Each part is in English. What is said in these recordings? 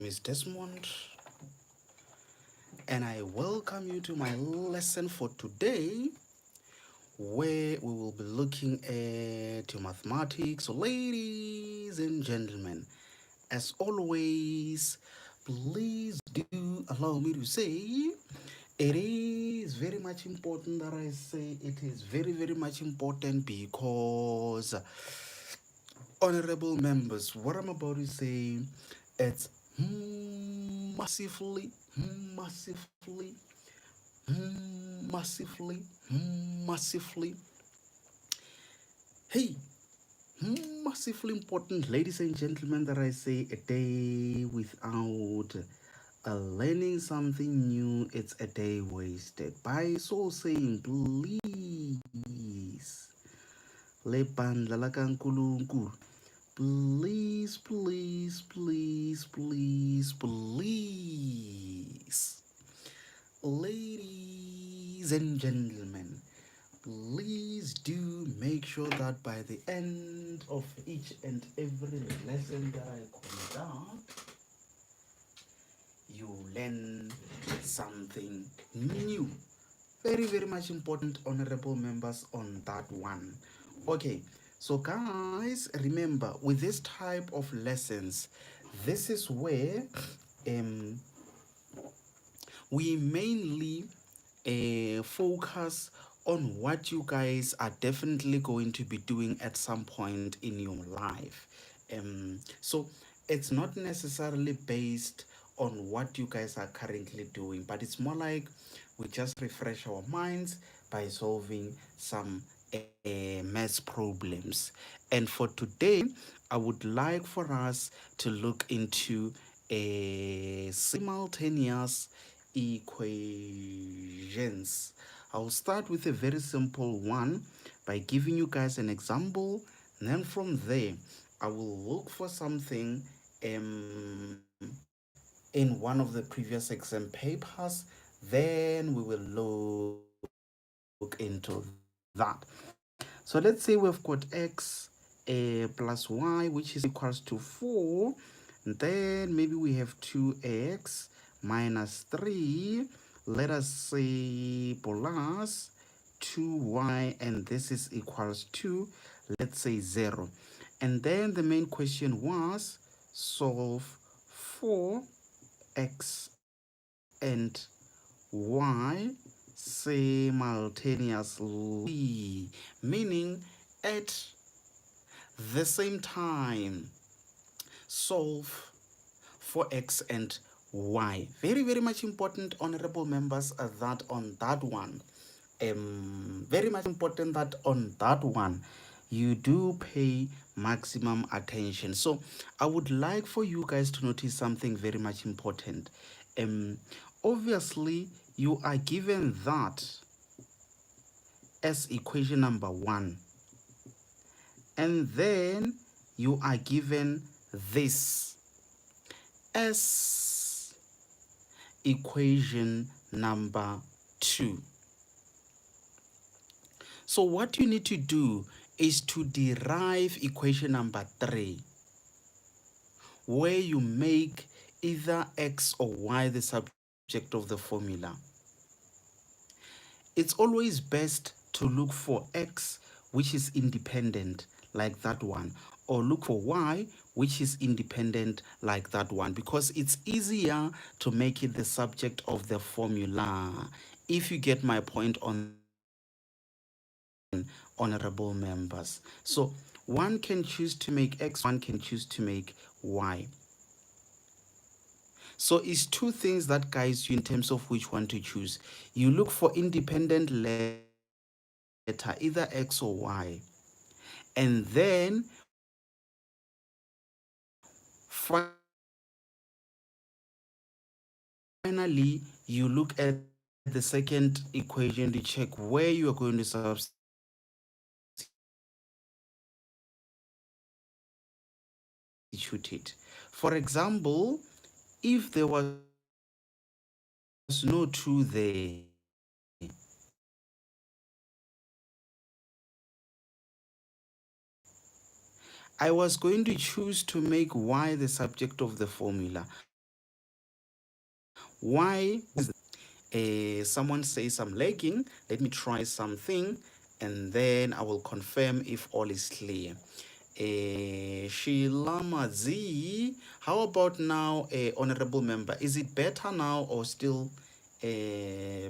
is Desmond, and I welcome you to my lesson for today, where we will be looking at your mathematics. So, ladies and gentlemen, as always, please do allow me to say it is very much important that I say it is very much important because honorable members, what I'm about to say, it's massively, massively, massively, massively, hey, massively important, ladies and gentlemen, that I say a day without learning something new, it's a day wasted. By so saying, please, le bandla la kankulunkulu, please, please, please, please, please, ladies and gentlemen, please do make sure that by the end of each and every lesson that I conduct, you learn something new. Very much important, honorable members, on that one. Okay, so guys, remember with this type of lessons, this is where um we mainly focus on what you guys are definitely going to be doing at some point in your life. So it's not necessarily based on what you guys are currently doing, but it's more like we just refresh our minds by solving some maths problems. And for today, I would like for us to look into a simultaneous equations. I'll start with a very simple one by giving you guys an example. And then from there, I will look for something in one of the previous exam papers. Then we will look into that. So let's say we've got x plus y, which is equals to 4. And then maybe we have 2x minus 3. Let us say plus 2y, and this is equals to, let's say, 0. And then the main question was solve for x and y simultaneously, meaning at the same time solve for x and y. Very much important, honorable members, that on that one, very much important that on that one you do pay maximum attention. So I would like for you guys to notice something very much important. um Obviously you are given that as equation number 1, and then you are given this as equation number 2. So what you need to do is to derive equation number 3, where you make either x or y the subject of the formula. It's always best to look for x, which is independent, like that one, or look for y, which is independent, like that one, because it's easier to make it the subject of the formula. If you get my point on that one, honorable members. So one can choose to make x, one can choose to make y. So it's two things that guides you in terms of which one to choose. You look for independent letter, either x or y. And then finally, you look at the second equation to check where you are going to substitute it. For example, if there was no 2 there, I was going to choose to make y the subject of the formula. Why? Someone says I'm lagging. Let me try something, and then I will confirm if all is clear. Shilama Z, how about now, honorable member? Is it better now or still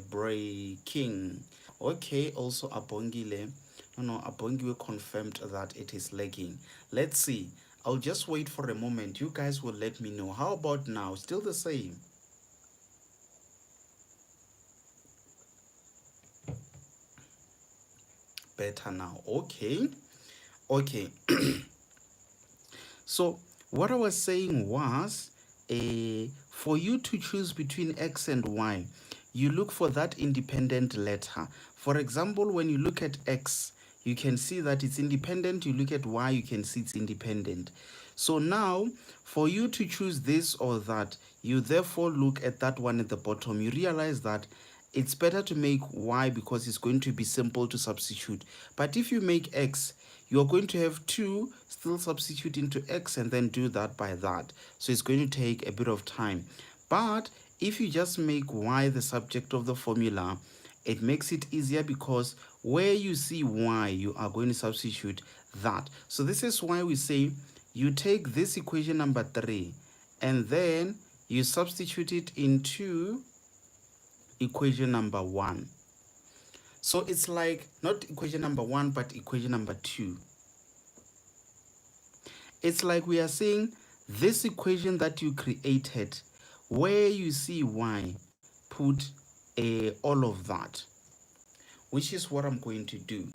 breaking? Okay, also Abongile. No, Abongiwe confirmed that it is lagging. Let's see. I'll just wait for a moment. You guys will let me know. How about now? Still the same? Better now. Okay. Okay. So what I was saying was, for you to choose between X and Y, you look for that independent letter. For example, when you look at X, you can see that it's independent. You look at Y, you can see it's independent. So now, for you to choose this or that, you therefore look at that one at the bottom. You realize that it's better to make Y because it's going to be simple to substitute. But if you make X, you're going to have 2 still substitute into X and then do that by that. So it's going to take a bit of time. But if you just make Y the subject of the formula, it makes it easier because where you see Y, you are going to substitute that. So this is why we say you take this equation number 3 and then you substitute it into equation number 1. So it's like not equation number 1, but equation number 2. It's like we are saying this equation that you created, where you see Y, put all of that, which is what I'm going to do.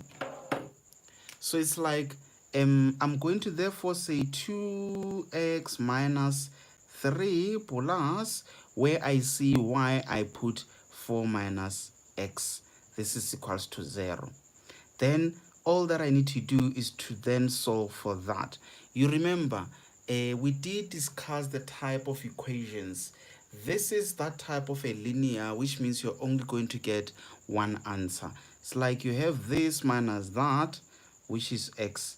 So it's like I'm going to therefore say 2x minus 3 plus, where I see Y, I put 4 minus x. This is equals to 0. Then all that I need to do is to then solve for that. You remember, we did discuss the type of equations. This is that type of a linear, which means you're only going to get one answer. It's like you have this minus that, which is x.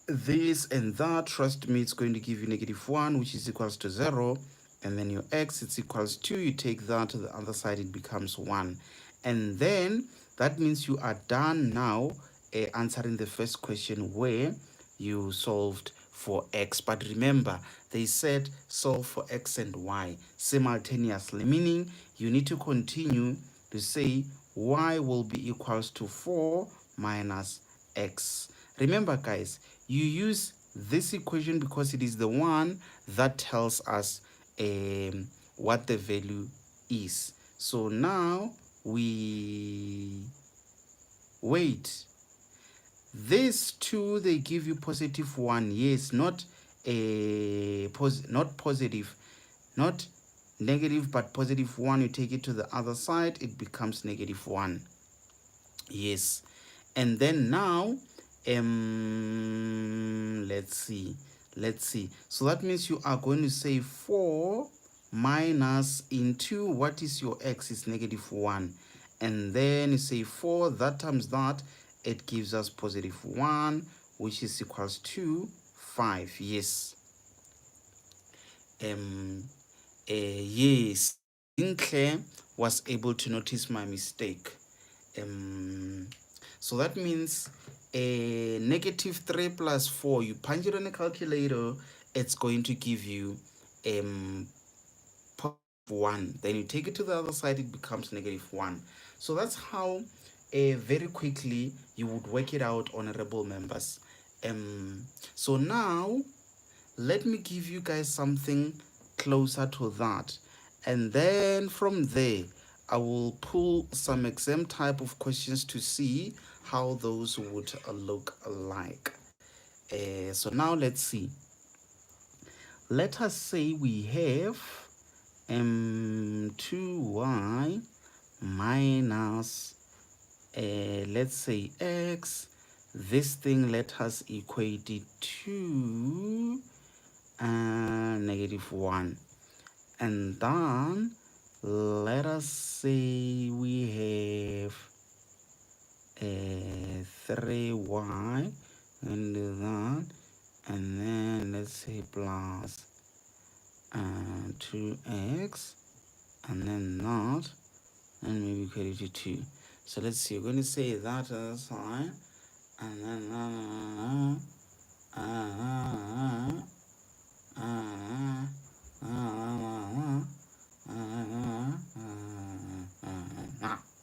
This and that, trust me, it's going to give you -1, which is equals to 0. And then your x, it's equals 2. You take that to the other side, it becomes 1. And then that means you are done now answering the first question where you solved for x. But remember, they said solve for x and y simultaneously, meaning you need to continue to say y will be equals to 4 minus x. Remember, guys, you use this equation because it is the one that tells us what the value is. So now we wait. These two, they give you +1. Yes, not not positive, not negative, but +1. You take it to the other side, it becomes -1. Yes. And then now let's see. So that means you are going to say 4 minus into what is your x is -1, and then you say 4 that times that, it gives us +1, which is equals to 5. Yes. Yes, Sinclair was able to notice my mistake. So that means -3 plus 4, you punch it on a calculator, it's going to give you 1. Then you take it to the other side, it becomes -1. So that's how very quickly you would work it out, honorable members. So now let me give you guys something closer to that, and then from there I will pull some exam type of questions to see how those would look like. So now let's see. Let us say we have 2y minus let's say x. This thing, let us equate it to -1. And then let us say we have 3y and that, and then let's say plus 2x. and then that, and maybe equal to 2. So let's see, we're going to say that other side, and then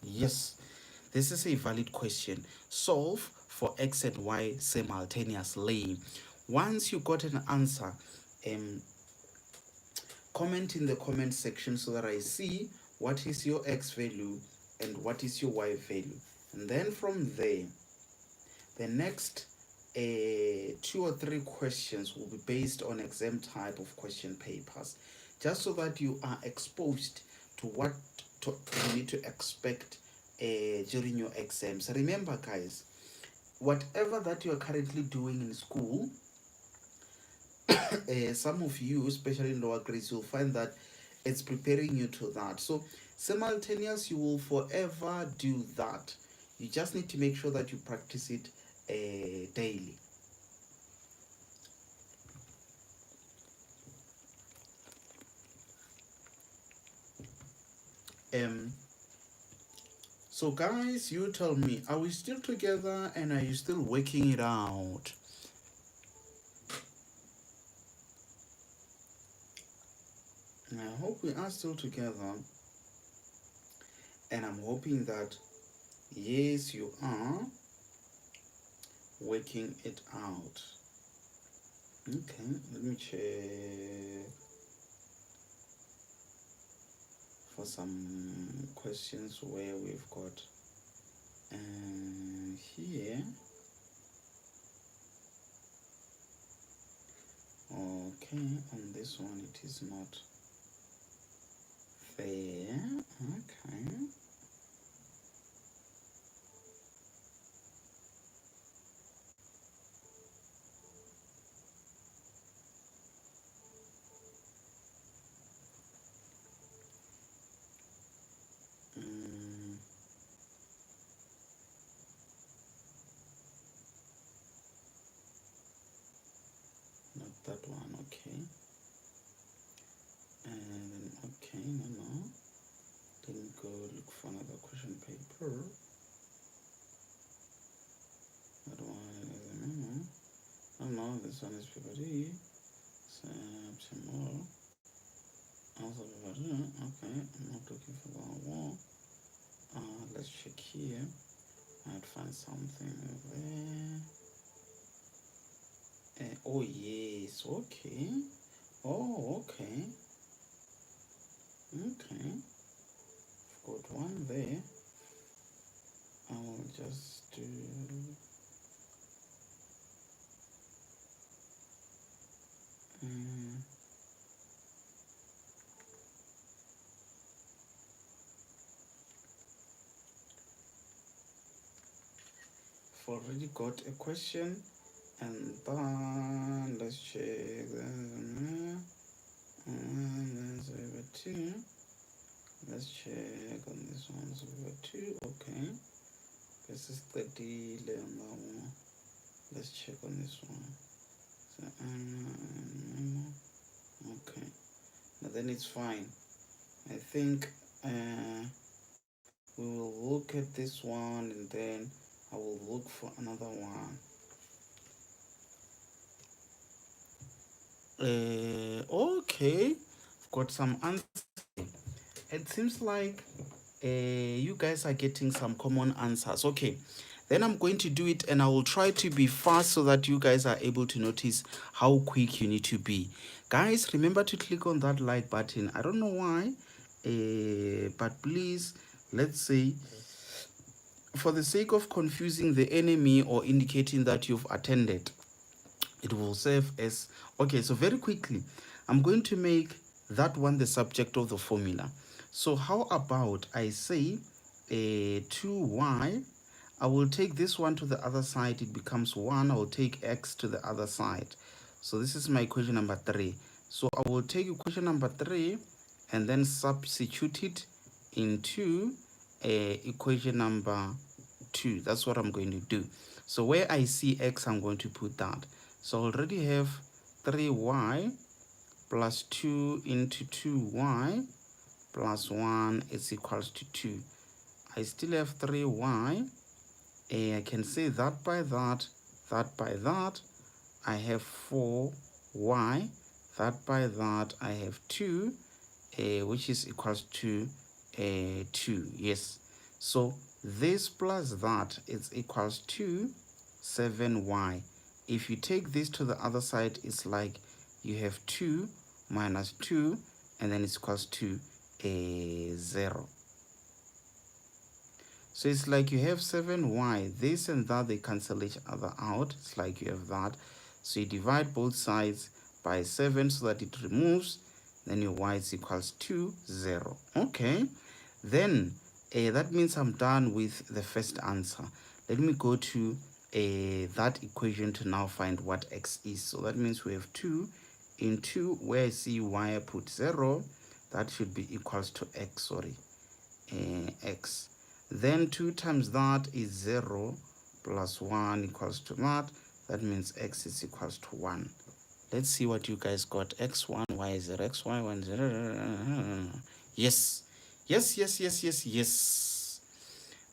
yes, this is a valid question. Solve for x and y simultaneously. Once you got an answer, comment in the comment section so that I see what is your x value and what is your y value. And then from there, the next 2 or 3 questions will be based on exam type of question papers, just so that you are exposed to what you need to expect during your exams. Remember, guys, whatever that you are currently doing in school, some of you, especially in lower grades, you'll find that it's preparing you to that. So simultaneous, you will forever do that. You just need to make sure that you practice it daily. So guys, you tell me, are we still together and are you still working it out? I hope we are still together, and I'm hoping that yes, you are working it out. Okay, let me check for some questions where we've got here. Okay, on this one it is not fair. Okay. Not that one, okay. And okay, no. Let me go look for another question paper. That one is a memo. Oh no, this one is paper D. Tomorrow. Also paper D. Okay, I'm not looking for that one. Let's check here. Might find something there. Oh yes, okay. Oh, okay. Okay. I've got one there. I'll just do. I've already got a question, and then let's check. There's over 2. Let's check on this one. It's over 2. Okay. This is the delay on that one. Let's check on this one. So, okay. Now then it's fine. I think we will look at this one and then I will look for another one. Okay, I've got some answers. It seems like you guys are getting some common answers. Okay, then I'm going to do it and I will try to be fast so that you guys are able to notice how quick you need to be. Guys, remember to click on that like button. I don't know why, but please, let's say, for the sake of confusing the enemy or indicating that you've attended, it will serve as okay. So very quickly, I'm going to make that one the subject of the formula. So how about I say 2y, I will take this one to the other side, it becomes 1. I will take x to the other side. So this is my equation number 3. So I will take equation number 3 and then substitute it into equation number 2. That's what I'm going to do. So where I see x, I'm going to put that. So I already have 3y plus 2 into 2y plus 1 is equals to 2. I still have 3y. I can say that by that, that by that. I have 4y, that by that. I have 2, which is equals to 2. Yes. So this plus that is equals to 7y. If you take this to the other side, it's like you have 2 minus 2, and then it's equals to 0. So it's like you have 7y. This and that, they cancel each other out. It's like you have that. So you divide both sides by 7 so that it removes. Then your y is equals to 0. Okay. Then that means I'm done with the first answer. Let me go to that equation to now find what x is. So that means we have 2 into, where I see y I put 0. That should be equals to x, sorry, x. Then 2 times that is 0 plus 1 equals to that. That means x is equals to 1. Let's see what you guys got. x1, y0, xy, 1, 0. Yes. Yes, yes, yes, yes, yes.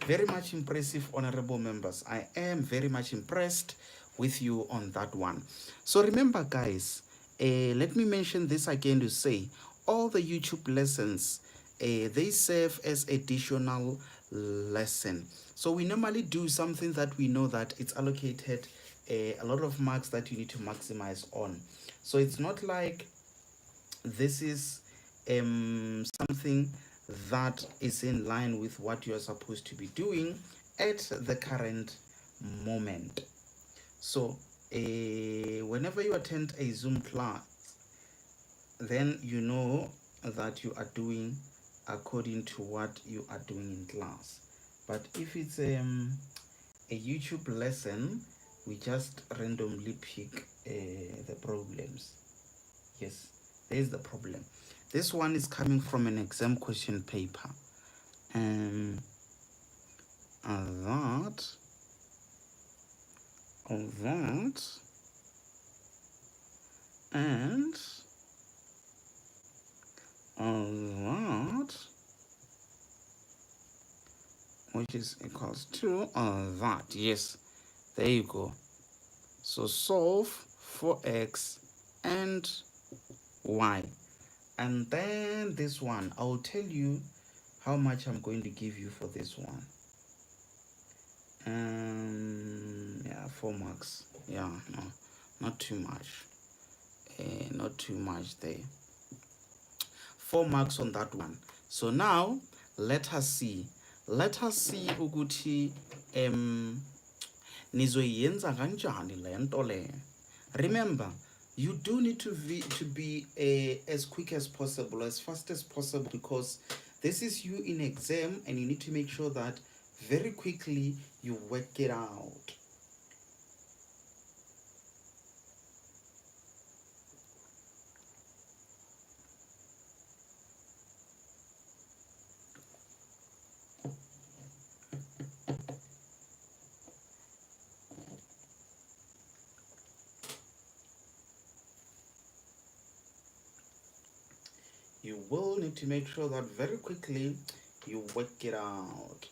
Very much impressive, honorable members. I am very much impressed with you on that one. So remember, guys, let me mention this again to say all the YouTube lessons, they serve as additional lesson. So we normally do something that we know that it's allocated a lot of marks that you need to maximize on. So it's not like this is something that is in line with what you're supposed to be doing at the current moment. So whenever you attend a Zoom class, then you know that you are doing according to what you are doing in class. But if it's a YouTube lesson, we just randomly pick the problems. Yes, there's the problem. This one is coming from an exam question paper. That, and that, which is equals to that. Yes, there you go. So solve for x and y. And then this one, I'll tell you how much I'm going to give you for this one. Yeah, 4 marks. Yeah, no, not too much. Not too much there. 4 marks on that one. So now let us see. Let us see ukuthi nizoyenza kanjani lento le. Remember, you do need to be as quick as possible, as fast as possible, because this is you in exam and you need to make sure that very quickly you work it out. You will need to make sure that very quickly you work it out.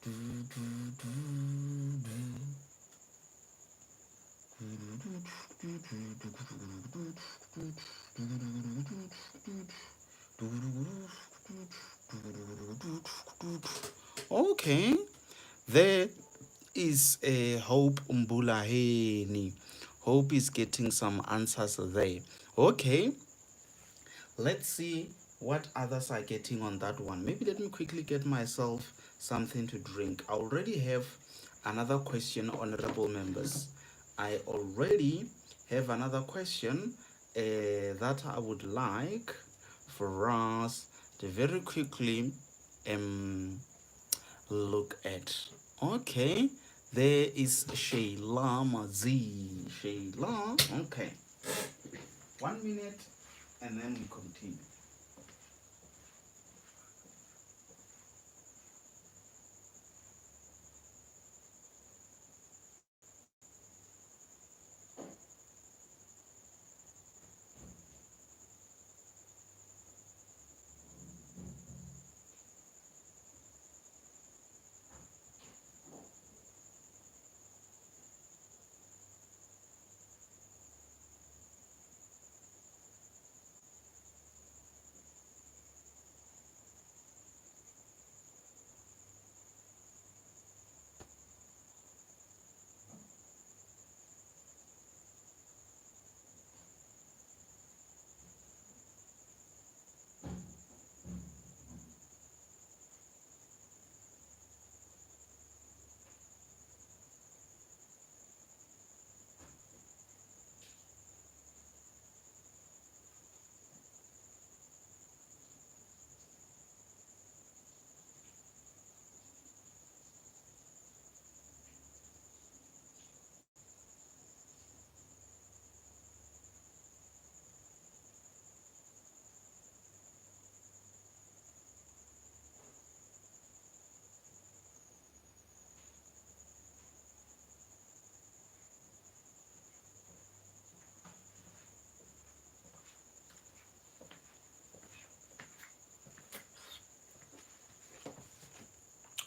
Okay, there is a Hope Umbulaheni. Hope is getting some answers there. Okay, let's see what others are getting on that one. Maybe let me quickly get myself something to drink. I already have another question, honorable members. I already have another question that I would like for us to very quickly look at. Okay, there is Shayla Mazi. Shayla, okay. 1 minute and then we continue.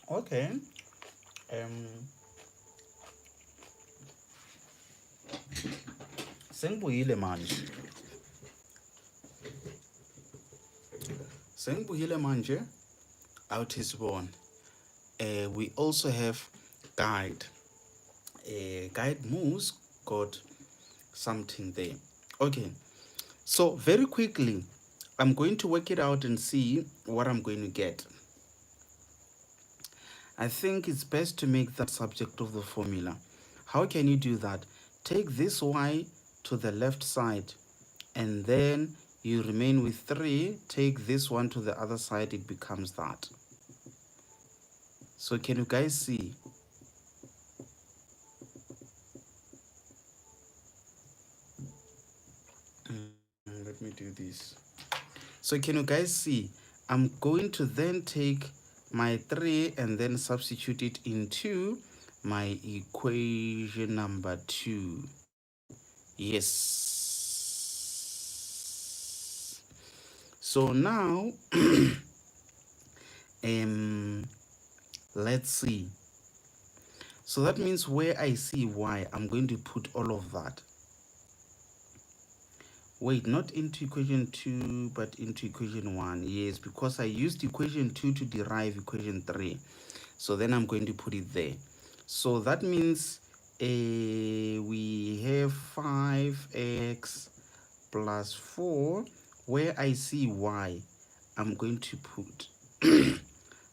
Okay. Um Sengibuyile manje. Sengibuyile manje. Out is born. We also have guide. Guide moves got something there. Okay. So very quickly, I'm going to work it out and see what I'm going to get. I think it's best to make that subject of the formula. How can you do that? Take this y to the left side and then you remain with 3. Take this one to the other side, it becomes that. So can you guys see? Let me do this. So can you guys see? I'm going to then take my 3 and then substitute it into my equation number 2. Yes. So now, let's see. So that means where I see y, I'm going to put all of that. Wait, not into equation 2, but into equation 1. Yes, because I used equation 2 to derive equation 3. So then I'm going to put it there. So that means we have 5x plus 4. Where I see y, I'm going to put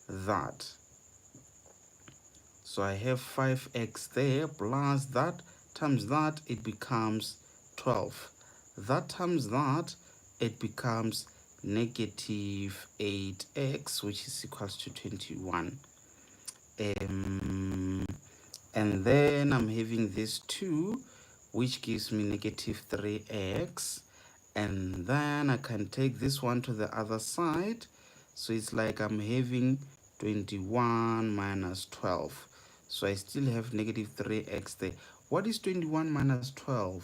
that. So I have 5x there plus that times that, it becomes 12. That times that, it becomes negative 8x, which is equals to 21. And then I'm having this 2, which gives me negative 3x. And then I can take this one to the other side. So it's like I'm having 21 minus 12. So I still have negative 3x there. What is 21 minus 12?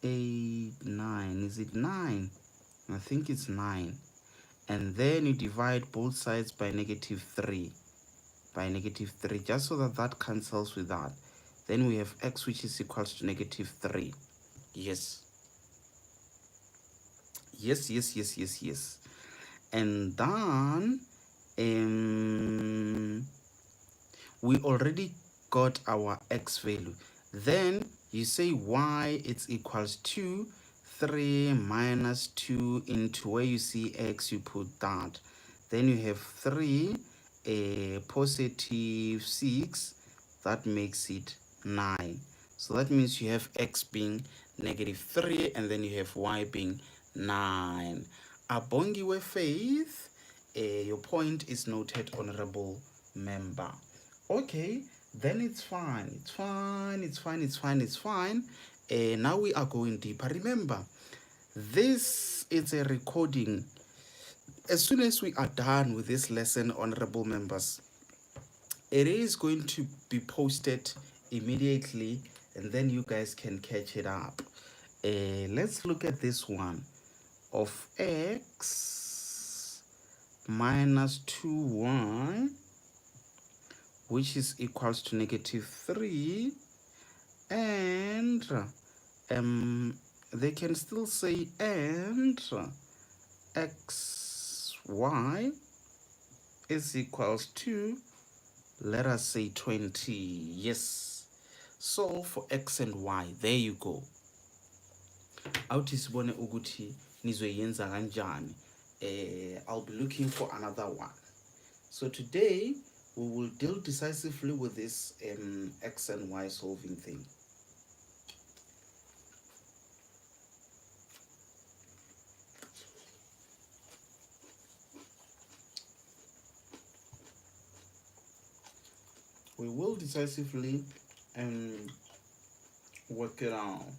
8, 9. Is it 9? I think it's 9. and then you divide both sides by -3, just so that that cancels with that. Then we have x, which is equals to -3. Yes. Yes. And then we already got our x value. Then you say y, it's equals to 3 minus 2 into where you see x, you put that. Then you have 3, positive 6, that makes it 9. So that means you have x being -3, and then you have y being 9. Abongiwe Faith, your point is noted, honorable member. Okay, then it's fine. Now we are going deeper. Remember, this is a recording. As soon as we are done with this lesson, honorable members, it is going to be posted immediately, and then you guys can catch it up. Let's look at this one of x minus 2y, which is equals to -3, and they can still say and xy is equals to, let us say, 20. Yes. So for x and y, there you go. Awuthi sibone ukuthi nizoyenza kanjani. I'll be looking for another one. So today we will deal decisively with this x and y solving thing. We will decisively work it out.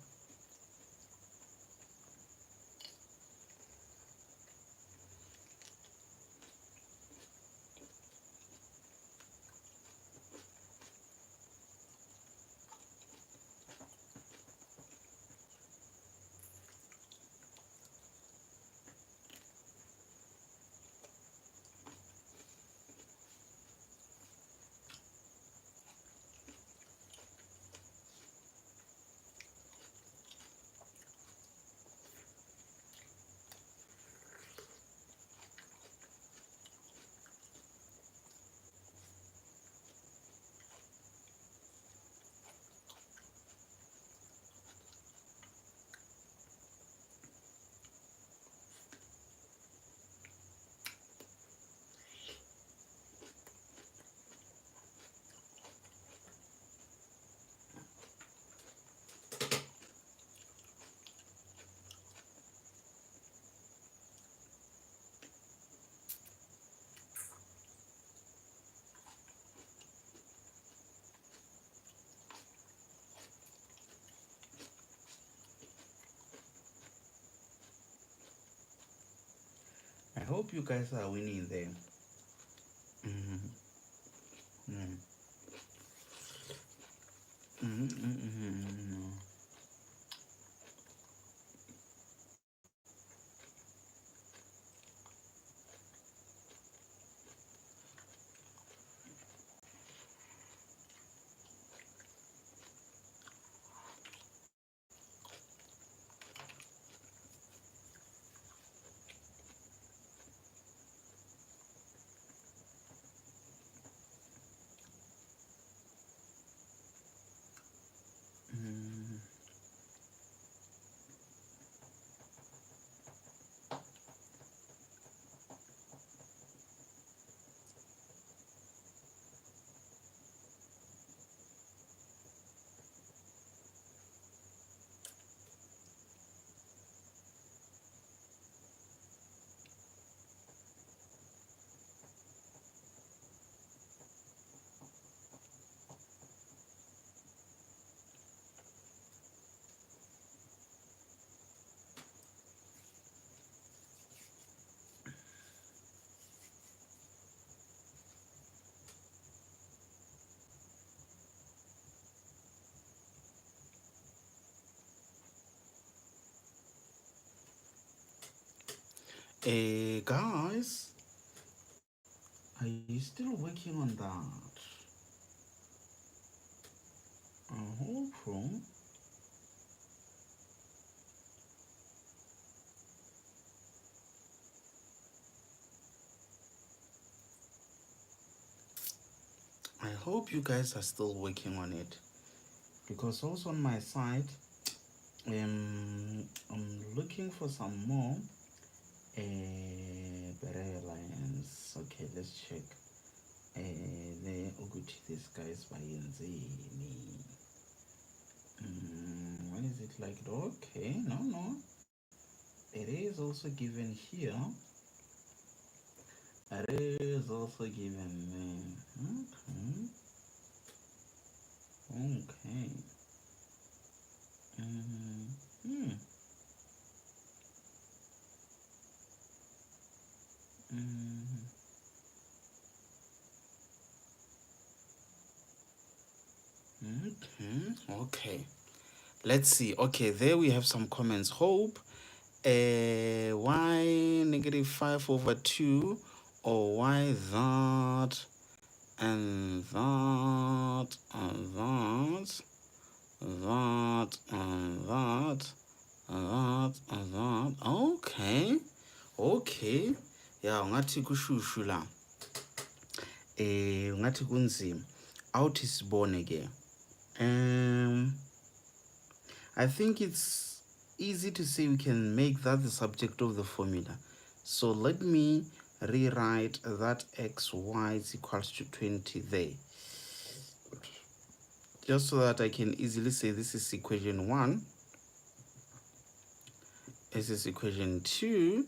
I hope you guys are winning there. Mm-hmm. Mm-hmm. Mm-hmm. Guys, are you still working on that? Hopeful. I hope you guys are still working on it, because also on my side, I'm looking for some more barrier lines. Okay, let's check. The ukuthi this guys bayenzeni. When is it like? Okay, no. It is also given here. It is also given there. Okay. Mm-hmm. Mm-hmm. Okay. Let's see. Okay, there we have some comments. Hope. Why negative 5 over 2, or why that and that and that, that and that, that and that. Okay. Okay. Yeah, ungathi kushushu la. Ungathi kunzima. Awuthi sibone ke. I think it's easy to say we can make that the subject of the formula. So let me rewrite that xy is equals to 20 there, just so that I can easily say this is equation 1, this is equation 2,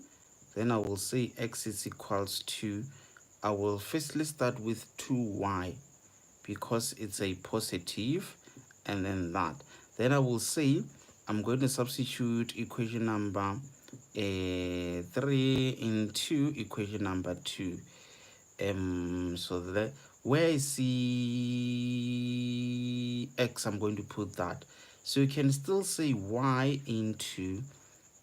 then I will say x is equals to, I will firstly start with 2y because it's a positive, and then that. Then I will say I'm going to substitute equation number 3 into equation number 2. So that where I see x, I'm going to put that. So you can still say y into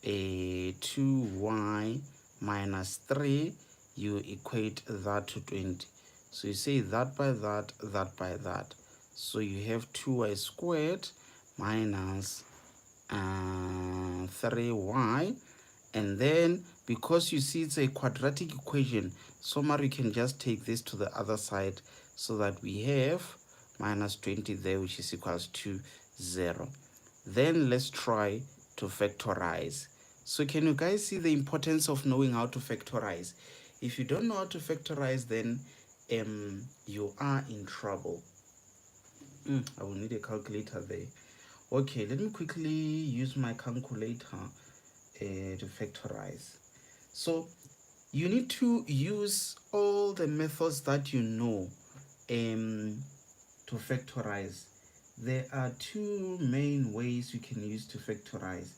2y minus 3, you equate that to 20. So you say that by that, that by that. So you have 2y squared minus 3y. And then because you see it's a quadratic equation, so now you can just take this to the other side, so that we have minus 20 there, which is equals to 0. Then let's try to factorize. So can you guys see the importance of knowing how to factorize? If you don't know how to factorize, then you are in trouble. I will need a calculator there. Okay, let me quickly use my calculator to factorize. So you need to use all the methods that you know to factorize. There are two main ways you can use to factorize.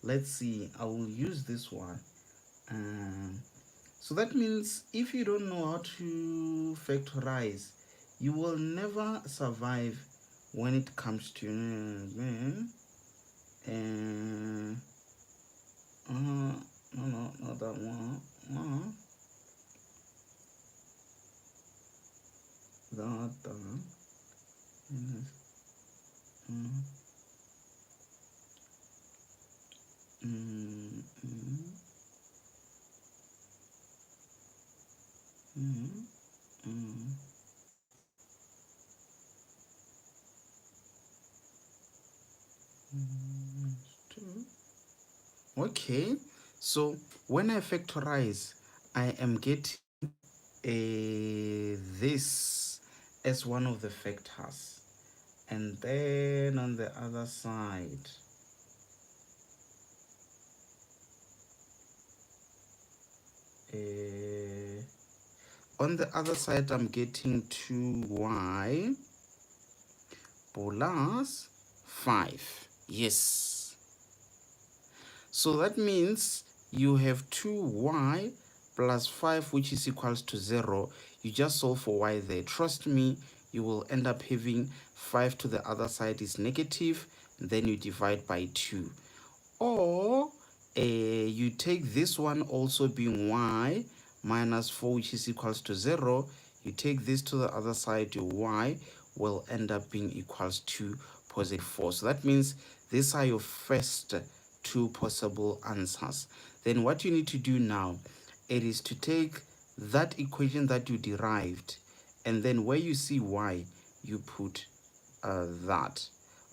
Let's see, I will use this one. So that means if you don't know how to factorize, you will never survive when it comes to no, not that one. That mm, mm, mm, mm, mm, two. Okay, so when I factorize, I am getting this as one of the factors, and then on the other side, I'm getting 2y plus 5. Yes. So that means you have 2y plus 5, which is equals to 0. You just solve for y there. Trust me, you will end up having 5 to the other side is negative. Then you divide by 2. Or You take this one also being y minus 4, which is equals to 0. You take this to the other side, your y will end up being equals to positive 4. So that means these are your first two possible answers. Then what you need to do now, it is to take that equation that you derived, and then where you see y, you put that.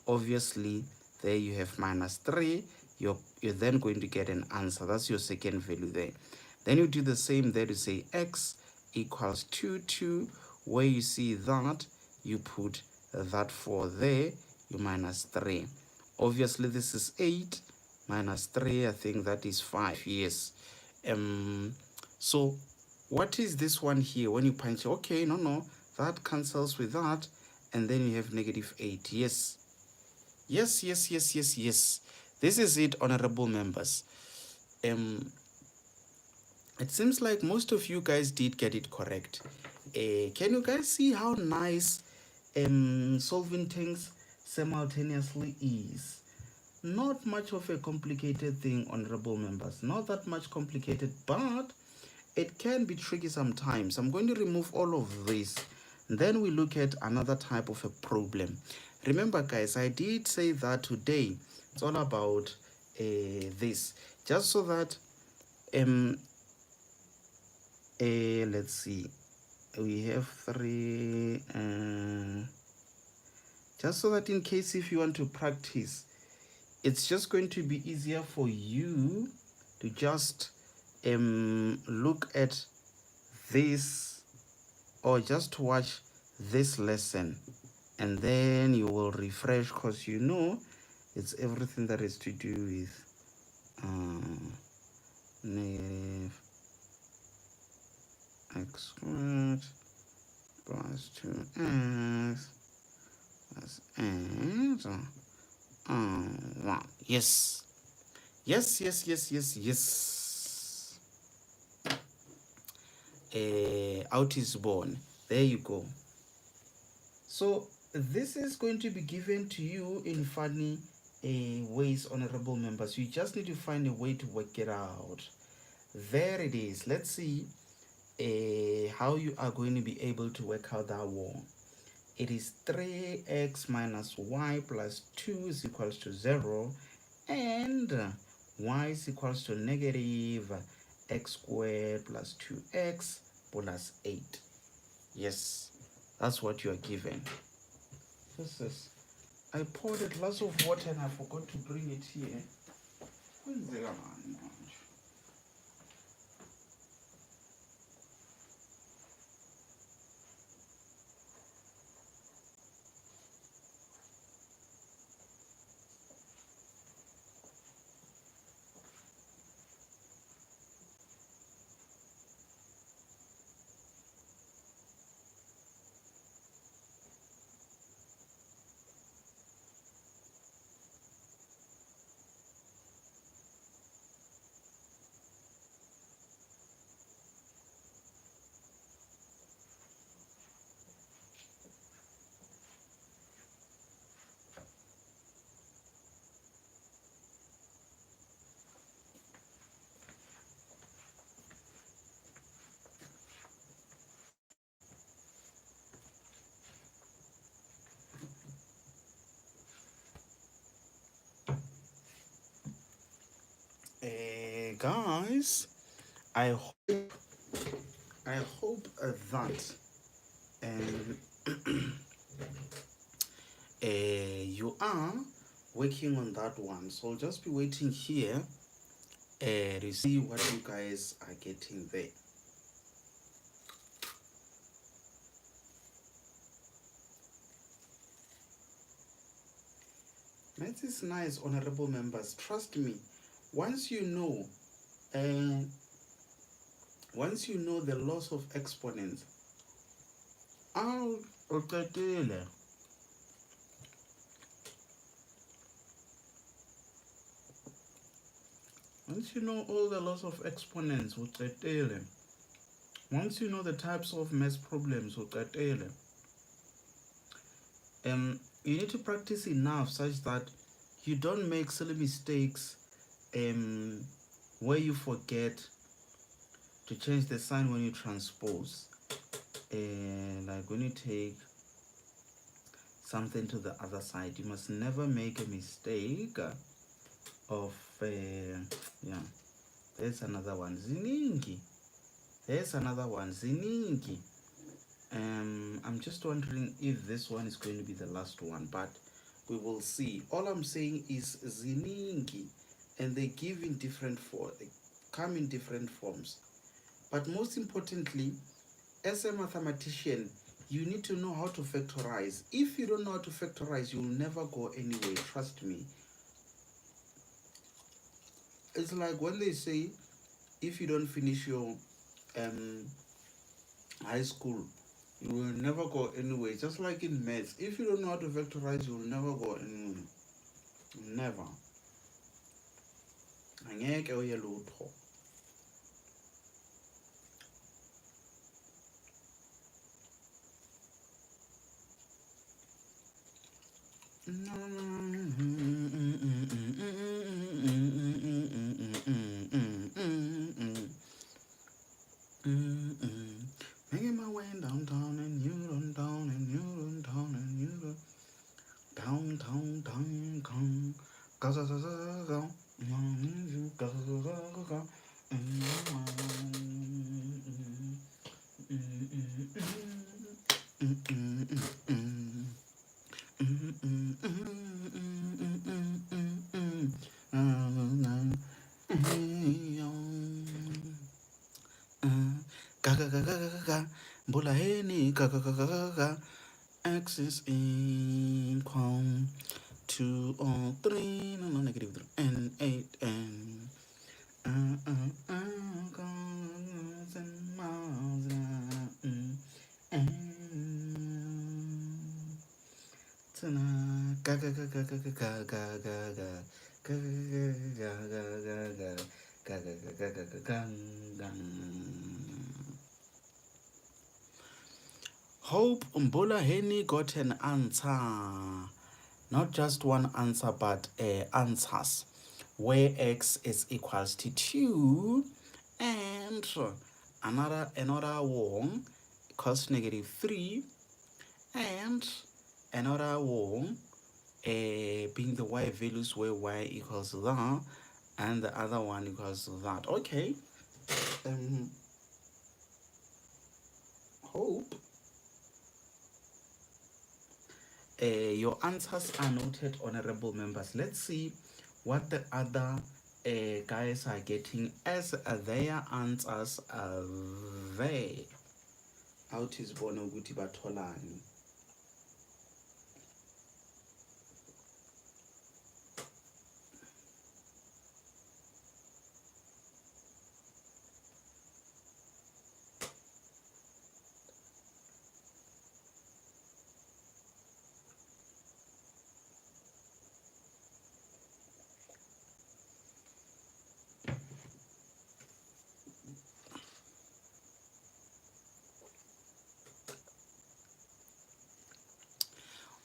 Obviously, there you have minus 3. You're then going to get an answer. That's your second value there. Then you do the same there to say x equals 2. Where you see that, you put that 4 there, you minus 3. Obviously, this is 8 minus 3. I think that is 5. Yes. So what is this one here? When you punch, okay, no, that cancels with that, and then you have negative 8. Yes. This is it, honorable members. It seems like most of you guys did get it correct. Can you guys see how nice solving things simultaneously is? Not much of a complicated thing, honorable members. Not that much complicated, but it can be tricky sometimes. I'm going to remove all of this. Then we look at another type of a problem. Remember, guys, I did say that today it's all about this. Just so that, let's see, we have 3. Just so that in case if you want to practice, it's just going to be easier for you to just look at this or just watch this lesson, and then you will refresh, because you know it's everything that is to do with negative x squared plus 2x plus 8 1. Yes. Out is born. There you go. So this is going to be given to you in funny ways, honorable members. You just need to find a way to work it out. There it is. Let's see how you are going to be able to work out that one. It is 3x minus y plus 2 is equals to 0, and y is equals to negative x squared plus 2x plus 8. Yes, that's what you are given. This is, I poured a glass of water and I forgot to bring it here. Guys, I hope that you are working on that one. So I'll just be waiting here to see what you guys are getting there. That is nice, honorable members. Trust me, once you know the loss of exponents, once you know all the loss of exponents, once you know the types of math problems, you need to practice enough such that you don't make silly mistakes um where you forget to change the sign when you transpose, like when you take something to the other side, you must never make a mistake of yeah. There's another one, ziningi. There's another one, ziningi. I'm just wondering if this one is going to be the last one, but we will see. All I'm saying is ziningi, and they give in different they come in different forms. But most importantly, as a mathematician, you need to know how to factorize. If you don't know how to factorize, you'll never go anywhere. Trust me. It's like when they say if you don't finish your um high school, you will never go anywhere. Just like in maths, if you don't know how to factorize, you will never go anywhere. Never. Angeke uye lutho. Making my way downtown and you downtown and you downtown and you downtown downtown. Go go go go go. Go go go go. Ga ga ga ga ga ga. Mbula heni ga ga ga ga ga ga. X is equal to all three. No, no, negative three. And eight and miles and miles and tonight. Ga ga ga ga ga ga ga ga ga ga. Ga ga ga ga ga ga. Ga ga ga ga ga ga ga ga. Hope Mbola Henny got an answer. Not just one answer, but answers. Where x is equals to 2 and another one equals to negative 3 and another one being the y values where y equals that and the other one equals that. Okay. Hope your answers are noted, honorable members. Let's see what the other guys are getting as their answers are there. Out is bono guti batolani.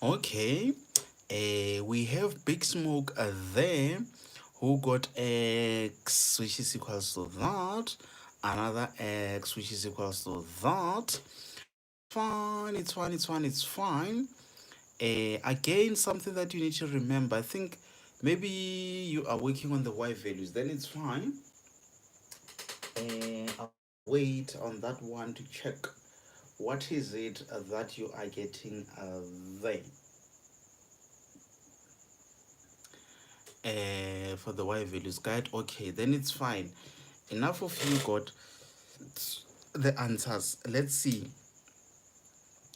Okay, we have Big Smoke there who got x which is equals to that, another x which is equals to that. Fine, it's fine, it's fine, it's fine. Again, something that you need to remember, I think maybe you are working on the y values, then it's fine. I'll wait on that one to check what is it that you are getting there. For the y values guide, okay, then it's fine. Enough of you got the answers. Let's see.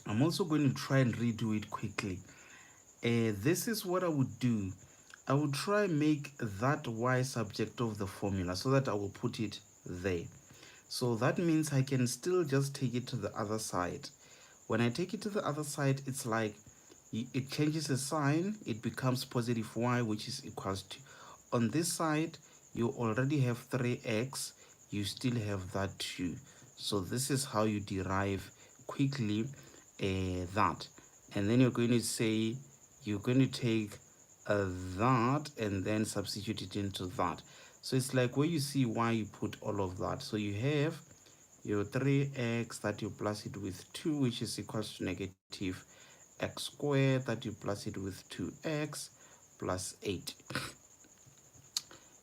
I'm also going to try and redo it quickly. This is what I would do. I will try and make that y subject of the formula so that I will put it there. So that means I can still just take it to the other side. When I take it to the other side, it's like it changes the sign. It becomes positive y, which is equals to, on this side, you already have 3x. You still have that 2. So this is how you derive quickly that. And then you're going to say, you're going to take that and then substitute it into that. So it's like where you see y, you put all of that. So you have your 3x that you plus it with 2, which is equals to negative x squared, that you plus it with 2x plus 8.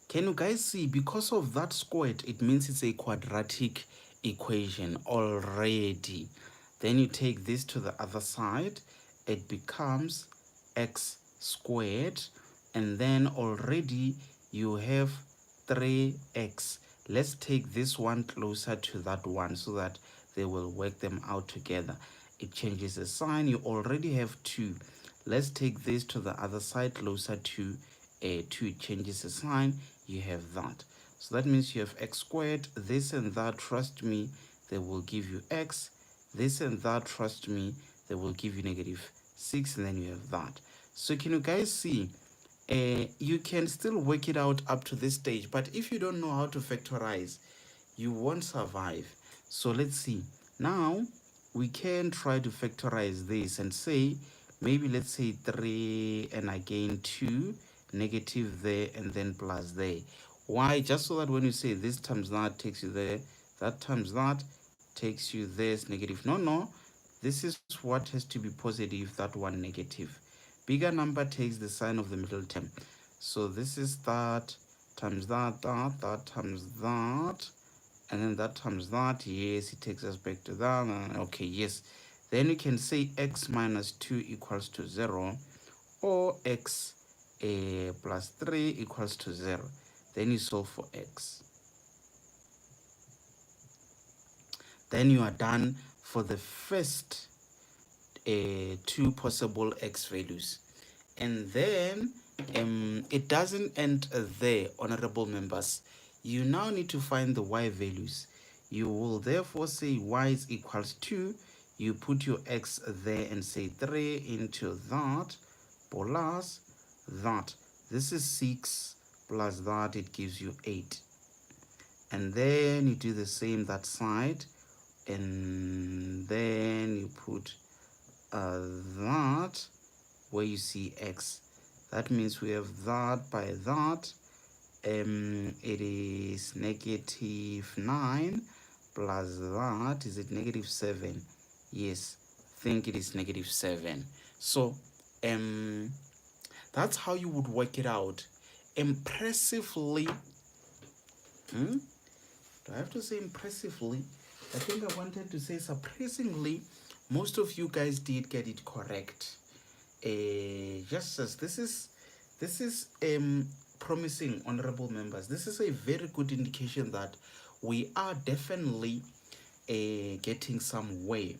Can you guys see, because of that squared, it means it's a quadratic equation already. Then you take this to the other side, it becomes x squared, and then already you have 3x. Let's take this one closer to that one so that they will work them out together. It changes the sign. You already have 2. Let's take this to the other side closer to 2. It changes the sign. You have that. So that means you have x squared. This and that, trust me, they will give you x. This and that, trust me, they will give you negative 6, and then you have that. So can you guys see? You can still work it out up to this stage, but if you don't know how to factorize, you won't survive. So let's see. Now we can try to factorize this and say, maybe let's say 3 and again 2, negative there and then plus there. Why? Just so that when you say this times that takes you there, that times that takes you this negative. No, this is what has to be positive, that one negative. Bigger number takes the sign of the middle term. So this is that times that times that, and then that times that. Yes, it takes us back to that. Okay, yes. Then you can say x minus 2 equals to 0, or x plus 3 equals to 0. Then you solve for x. Then you are done for the first 2 possible x values. And then it doesn't end there, honorable members. You now need to find the y values. You will therefore say y is equals to, you put your x there and say 3 into that plus that. This is 6 plus that, it gives you 8. And then you do the same that side, and then you put that where you see x. That means we have that by that. It is negative 9 plus that. Is it negative 7? Yes, I think it is negative 7. So that's how you would work it out. Impressively, do I have to say impressively? I think I wanted to say surprisingly, most of you guys did get it correct. Just as this is promising, honorable members. This is a very good indication that we are definitely getting somewhere.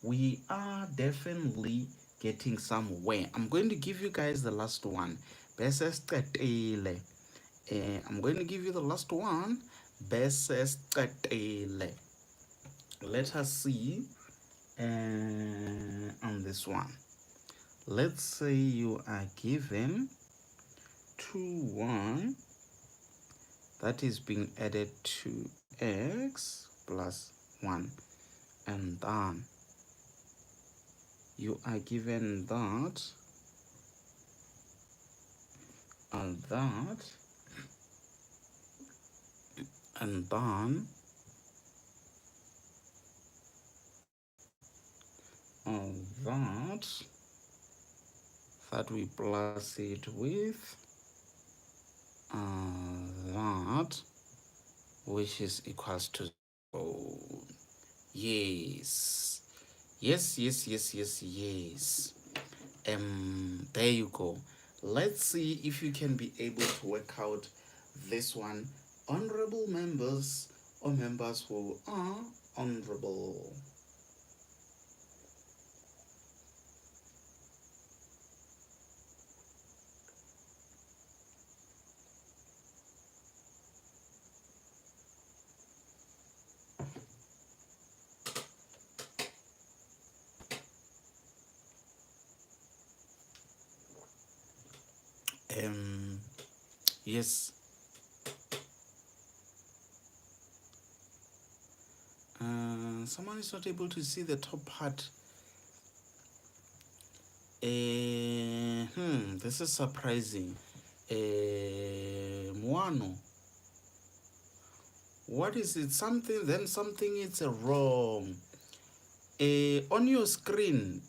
We are definitely getting somewhere. I'm going to give you guys the last one. I'm going to give you the last one. Let us see on this one. Let's say you are given 2y that is being added to x plus 1, and then you are given that and that, and then that we plus it with that, which is equals to 0. Yes. There you go. Let's see if you can be able to work out this one, honorable members, or members who are honorable. Yes. Someone is not able to see the top part. This is surprising. Moano. What is it? Something, then something is wrong. On your screen,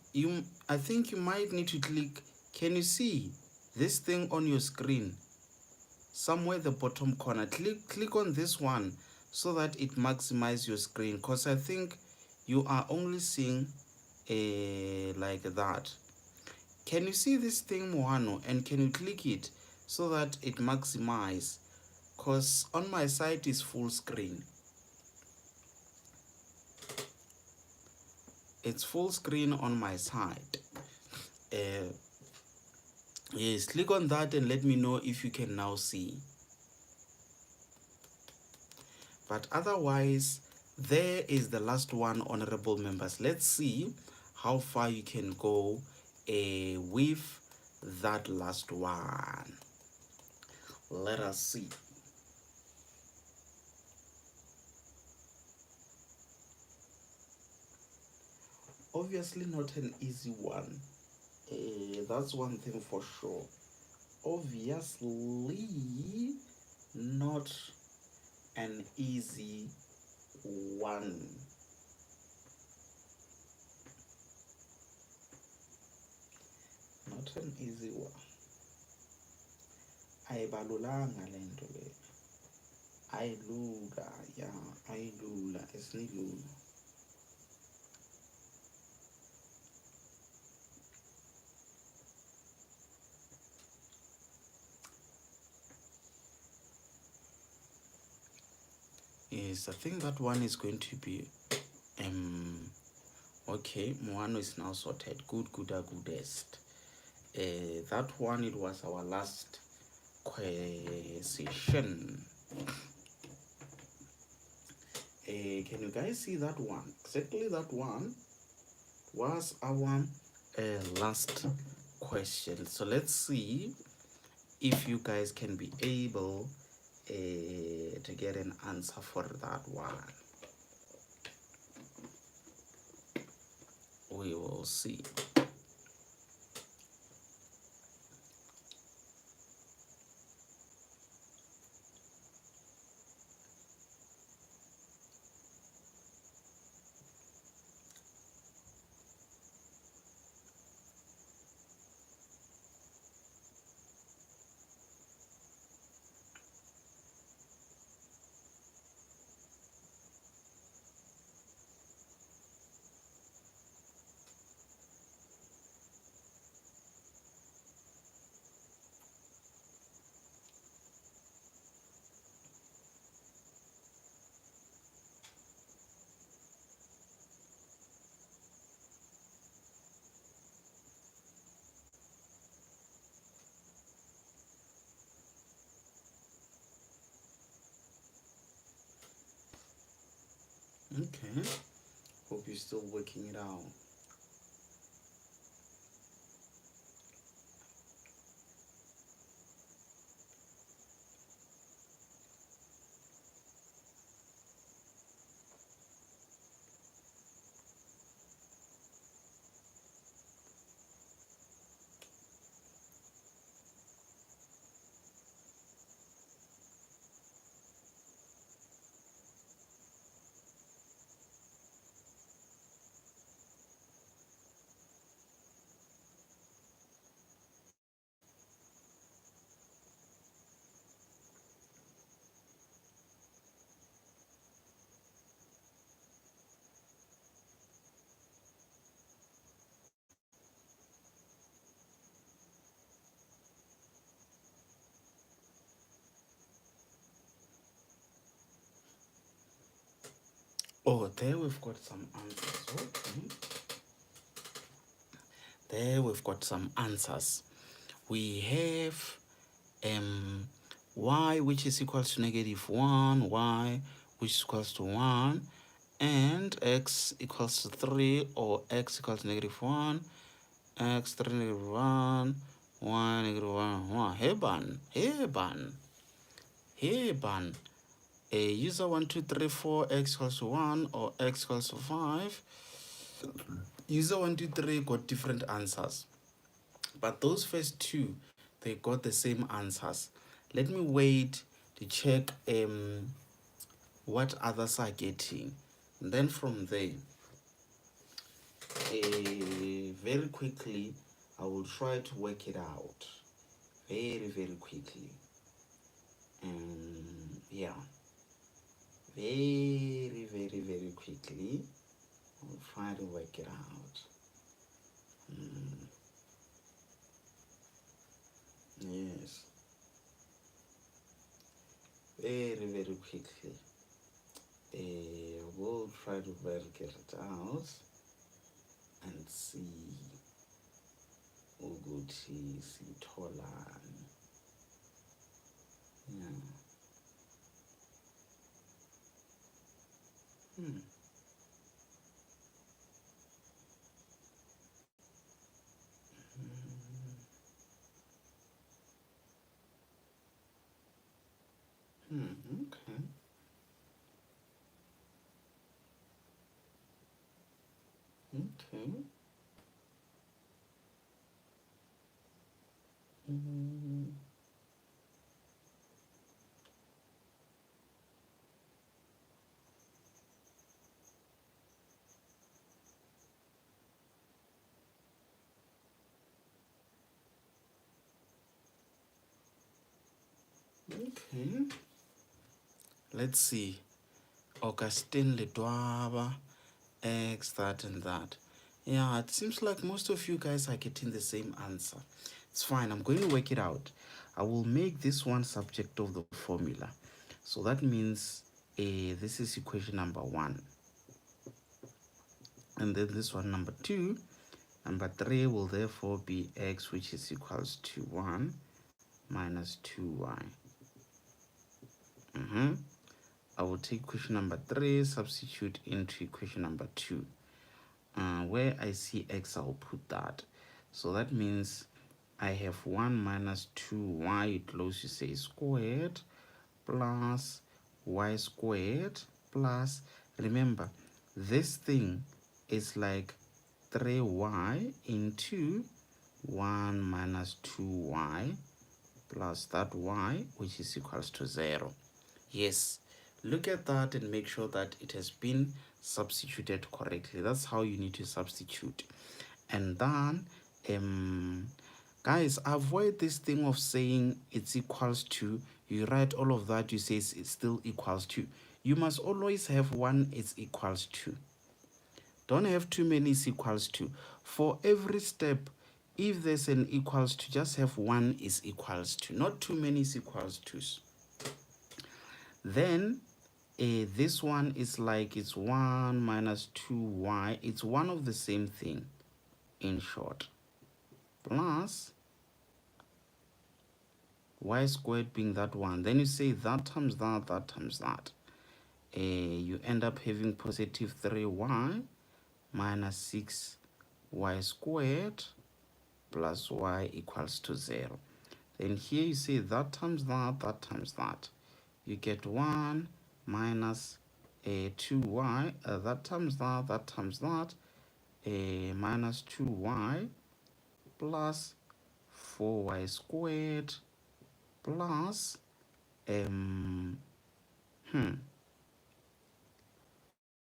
I think you might need to click. Can you see this thing on your screen? Somewhere the bottom corner. Click on this one so that it maximizes your screen, because I think you are only seeing like that. Can you see this thing, Moano? And can you click it so that it maximizes? Because on my side is full screen. It's full screen on my side. Yes, click on that and let me know if you can now see. But otherwise, there is the last one, honorable members. Let's see how far you can go with that last one. Let us see. Obviously not an easy one. That's one thing for sure. Obviously not an easy one. Not an easy one. Ayibalulanga le nto le. Ayilula, yeah, ayilula, esinilula. Yes, I think that one is going to be okay. Moano is now sorted. Goodest. That one, it was our last question. Can you guys see that one? Exactly, that one was our last question. So let's see if you guys can be able to get an answer for that one. We will see. Okay, hope you're still working it out. Oh, there we've got some answers. Okay. There we've got some answers. We have y, which is equals to -1, y which is equals to 1, and x equals to 3, or x equals to -1, x 3 -1, y -1, 1. Hey ban. User 1 2 3 4, x equals to 1 or x equals to 5. User 1 2 3 got different answers. But those first two, they got the same answers. Let me wait to check what others are getting. And then from there, very quickly, I will try to work it out. Very, very quickly. Yeah. Very, very, very quickly. I'll try to work it out. Yes. Very, very quickly. We'll try to work it out and see ukuthi sitholani. Yeah. Hmm. Okay. Okay. Mm, okay. Let's see. Augustine Ledwaba, X, that and that. Yeah, it seems like most of you guys are getting the same answer. It's fine. I'm going to work it out. I will make this one subject of the formula. So that means this is equation number 1. And then this one number 2. Number 3 will therefore be x, which is equals to 1 minus 2y. I will take equation number 3, substitute into equation number 2. Where I see x, I'll put that. So that means I have 1 minus 2y, close to say squared, plus y squared, plus, remember, this thing is like 3y into 1 minus 2y plus that y, which is equals to 0. Yes, look at that and make sure that it has been substituted correctly. That's how you need to substitute. And then, guys, avoid this thing of saying it's equals to. You write all of that, you say it's still equals to. You must always have one is equals to. Don't have too many is equals to. For every step, if there's an equals to, just have one is equals to, not too many is equals to. Then this one is like it's 1 minus 2y. It's one of the same thing, in short. Plus y squared being that one. Then you say that times that, that times that. You end up having positive 3y minus 6y squared plus y equals to 0. Then here you say that times that, that times that. You get 1 minus 2y, that times that, that times that, minus 2y plus 4y squared plus,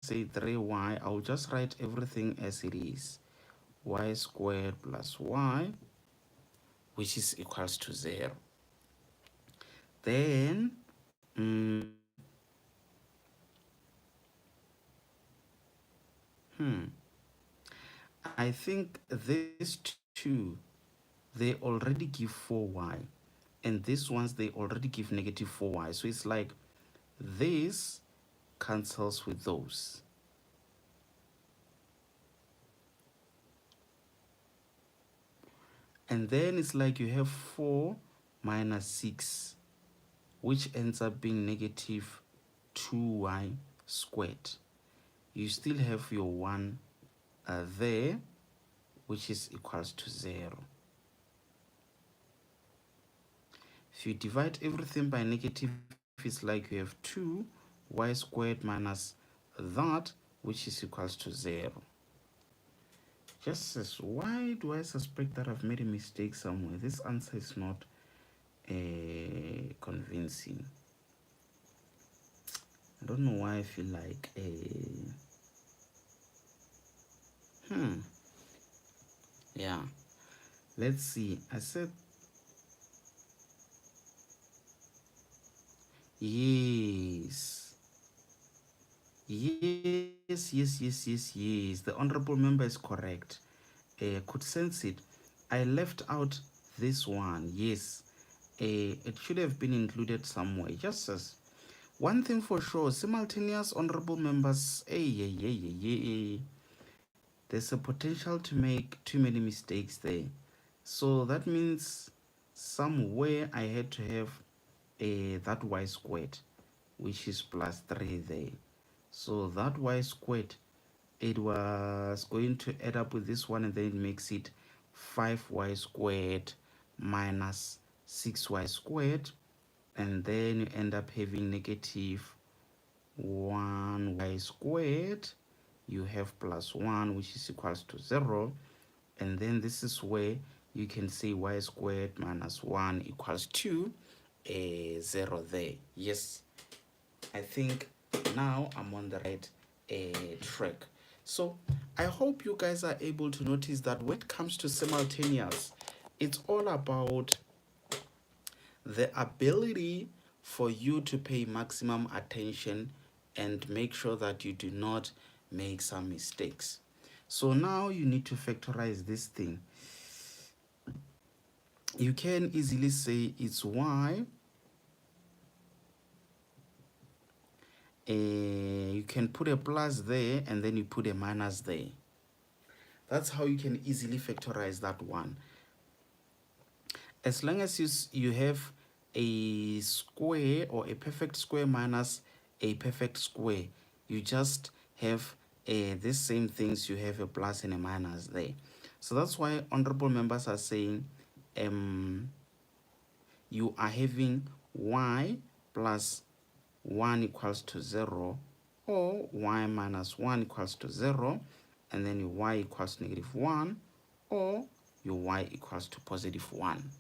say 3y, I'll just write everything as it is. Y squared plus y, which is equals to 0. Then, I think these two, they already give 4y. And these ones, they already give negative 4y. So it's like this cancels with those. And then it's like you have 4 minus 6, which ends up being negative 2y squared. You still have your 1 there, which is equals to 0. If you divide everything by negative, it's like you have 2y squared minus that, which is equals to 0. Just says, why do I suspect that I've made a mistake somewhere? This answer is not convincing. I don't know why I feel like yeah. Let's see. I said yes. Yes. The honorable member is correct. Could sense it. I left out this one. Yes. It should have been included somewhere. Just as one thing for sure, simultaneous honorable members, there's a potential to make too many mistakes there. So that means somewhere I had to have that y squared, which is plus 3 there. So that y squared, it was going to add up with this one, and then it makes it 5y squared minus 6y squared, and then you end up having negative 1y squared. You have plus 1, which is equals to 0, and then this is where you can say y squared minus 1 equals to 0 there. Yes, I think now I'm on the right track. So I hope you guys are able to notice that when it comes to simultaneous, it's all about the ability for you to pay maximum attention and make sure that you do not make some mistakes. So now you need to factorize this thing. You can easily say it's y. You can put a plus there and then you put a minus there. That's how you can easily factorize that one. As long as you have a square or a perfect square minus a perfect square, you just have these same things. You have a plus and a minus there. So that's why honorable members are saying you are having y plus 1 equals to 0, or y minus 1 equals to 0, and then your y equals to negative 1, or your y equals to positive 1.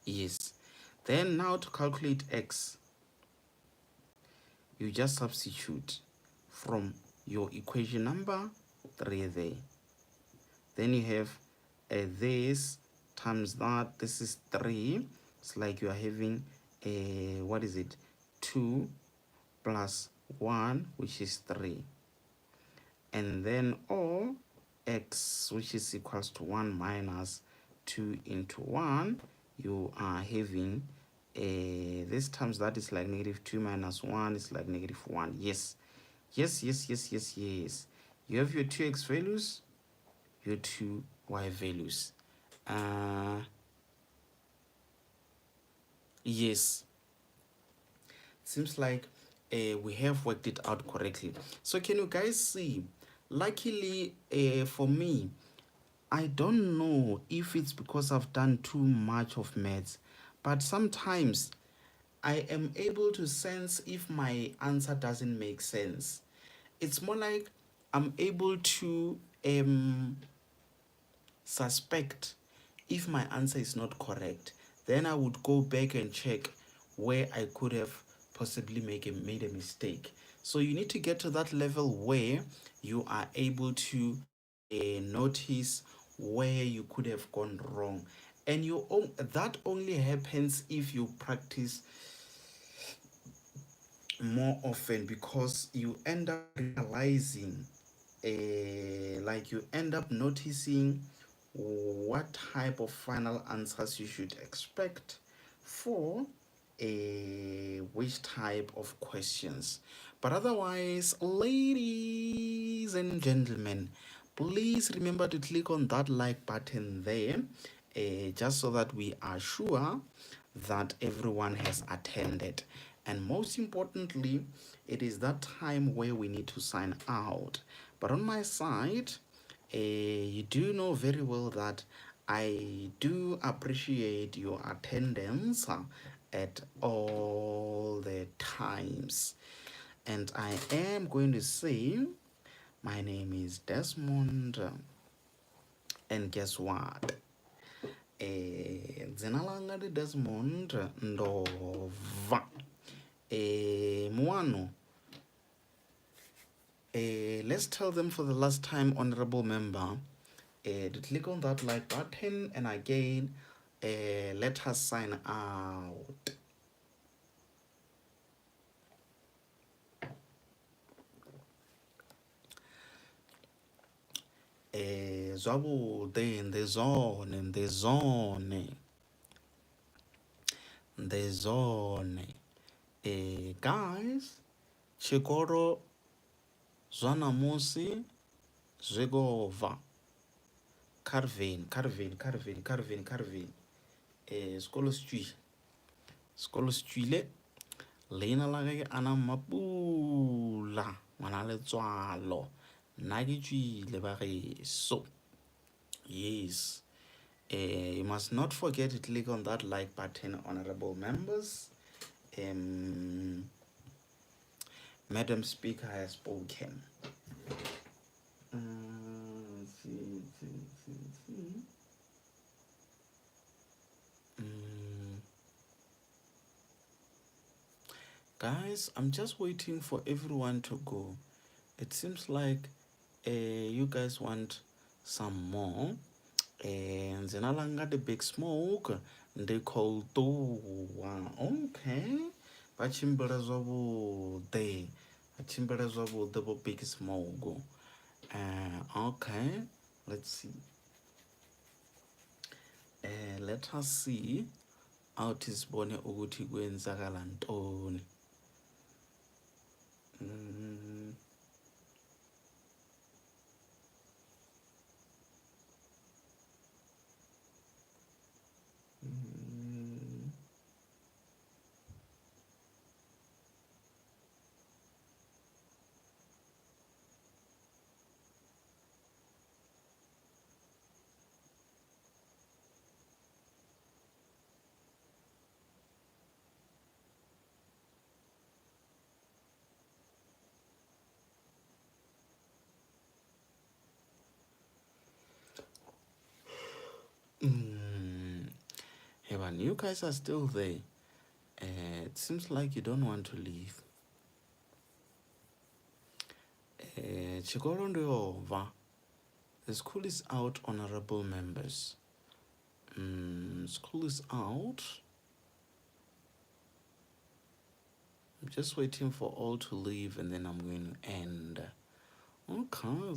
Yes. Then now to calculate x, you just substitute from your equation number 3 there. Then you have this times that. This is 3. It's like you are having a, what is it, 2 plus 1, which is 3. And then all x, which is equals to 1 minus 2 into 1, you are having this times that is like negative 2 minus 1 is like negative 1. Yes. You have your 2x values, your 2y values. Yes. Seems like we have worked it out correctly. So can you guys see? Luckily for me, I don't know if it's because I've done too much of maths, but sometimes I am able to sense if my answer doesn't make sense. It's more like I'm able to suspect if my answer is not correct. Then I would go back and check where I could have possibly made a mistake. So you need to get to that level where you are able to notice where you could have gone wrong. And that only happens if you practice more often, because you end up realizing, like you end up noticing what type of final answers you should expect for which type of questions. But otherwise, ladies and gentlemen, please remember to click on that like button there, just so that we are sure that everyone has attended. And most importantly, it is that time where we need to sign out. But on my side, you do know very well that I do appreciate your attendance at all the times. And I am going to say My name is Desmond, and guess what? Dzina langa ndi Desmond Ndova. Muano. Let's tell them for the last time, honorable member. To click on that like button, and again, let us sign out. Zwavhuḓi, ndi zwone. Guys, tshikolo zwa ṋamusi zwi khou bva. Carvin. Sekolo se tswile. Leina la ka ke Ana Mapula, ngwana Letswalo. Nna ke tswile bageso. Yes. You must not forget to click on that like button, honorable members. Madam Speaker has spoken. Guys, I'm just waiting for everyone to go. It seems like you guys want some more. And then I got the big smoke. They call one. Okay. Bachimbera zwavhuḓi. Bachimbera zwavhuḓi bo big smoke. Okay. Let's see. Let us see. Out is bone ukuthi kwenzakala ntoni. Evan, you guys are still there. It seems like you don't want to leave. Chikolo ndiyobva. The school is out, honorable members. School is out. I'm just waiting for all to leave, and then I'm going to end. Okay,